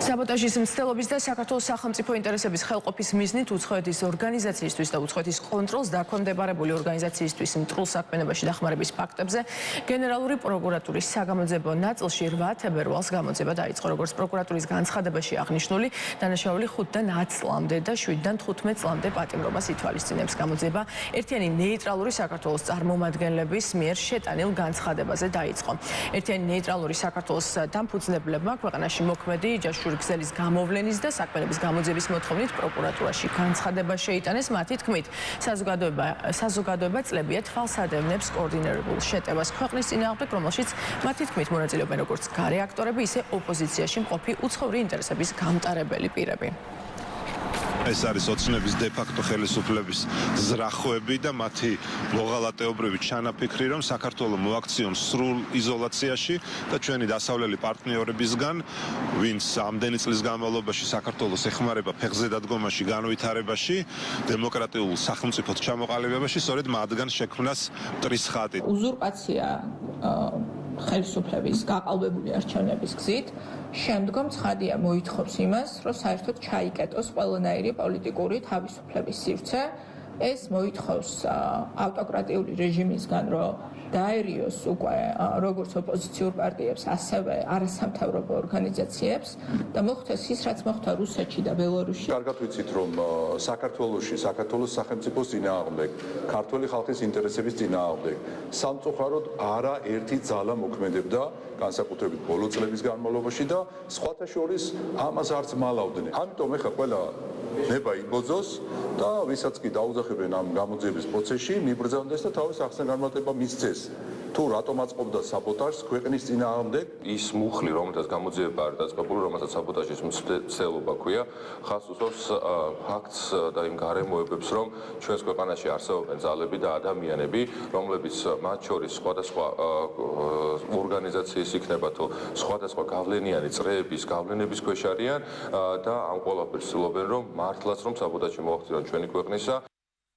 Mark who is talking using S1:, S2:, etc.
S1: საბოტაჟის მცდელობის და საქართველოს სახელმწიფო ინტერესების ხელყოფის მიზნით უცხოეთის ორგანიზაციისთვის და უცხოეთის კონტროლს დაქვემდებარებული ორგანიზაციისთვის მტრულ საქმიანობაში დახმარების ფაქტებზე გენერალური პროკურატურის საგამოძიებო ნაწილში 8 თებერვალს გამოძიება დაიწყო. Როგორც პროკურატურის განცხადებაში აღნიშნული, დანაშაული 5-დან 10 წლამდე და 7-დან 15 წლამდე პატიმრობას ითვალისწინებს. გამოძიება ერთიანი ნეიტრალური საქართველოს წარმომადგენლების მიერ შეტანილ განცხადებაზე დაიწყო. ერთიანი ნეიტრალური საქართველოს დამფუძნებლებმა ქვეყანაში მოქმედი ჯაშური გზელის გამოვლენის და საქმიანობის გამოძიების მოთხოვნით პროკურატურაში განცხადება შეიტანეს. მათი თქმით, საზოგადოება წლებია თვალსადევნებს კოორდინირებულ შეტევას ქვეყნის წინააღმდეგ, რომელშიც მათი თქმით მონაწილეობენ როგორც გარე აქტორები, ისე ოპოზიციაში მყოფი უცხოური ინტერესების გამტარებელი პირები.
S2: ეს არის ოცნების დე-ფაქტო ხელისუფლების ზრახვები და მათი მოღალატეობრივი ჩანაფიქრი, რომ საქართველოს მოაქციონ სრულ იზოლაციაში და ჩვენი დასავლელი პარტნიორებისგან, ვინც ამდენი წლის განმავლობაში საქართველოს ეხმარება ფეხზე დადგომაში, განვითარებაში, დემოკრატიულ სახელმწიფოდ ჩამოყალიბებაში, სწორედ მათგან შექმნას მტრის ხატი.
S3: უზურპაცია ხელისუფლების გაყალბებული არჩევნების გზით, შემდგომ ცხადია მოითხოვს იმას, რომ საერთოდ ჩაიკეტოს ყველანაირი პოლიტიკური თავისუფლების სივრცე. ეს მოითხოვს ავტოკრატიული რეჟიმისგან, რომ დაერიოს უკვე როგორც ოპოზიციურ პარტიებს, ასევე არასამთავრობო ორგანიზაციებს და მოხდეს ის, რაც მოხდა რუსეთში და ბელარუსში.
S4: კარგად ვიცით, რომ საქართველოს სახელმწიფოს წინააღმდეგ, ქართული ხალხის ინტერესების წინააღმდეგ სამწუხაროდ არაერთი ძალა მოქმედებდა განსაკუთრებით ბოლო წლების განმავლობაში და სხვათა შორის ამას არც მალავდნენ. ამიტომ ეხლა ყველა ნება იბოძოს და ვისაც კი დაუძახებენ ამ გამოძიების პროცესში, მიბრძანდეს და თავის ახსნა-განმარტება მისცეს. თუ რატომ აწყობდა საბოტაჟს ქვეყნის წინააღმდეგ?
S5: ის მუხლი, რომელთაც გამოძიება არის დაწყებული, რომელსაც საბოტაჟის მცდელობა ქვია, ხაზს უსვამს ფაქტს და იმ გარემოებებს, რომ ჩვენს ქვეყანაში არსებობენ ძალები და ადამიანები, რომლებიც მათ შორის სხვადასხვა ორგანიზაციის იქნება თუ სხვადასხვა გავლენიანი წრეების გავლენების ქვეშ არიან და ამ ყველაფერს ცდილობენ, რომ მართლაც რომ საბოტაჟი მოახდინონ ჩვენი ქვეყნისა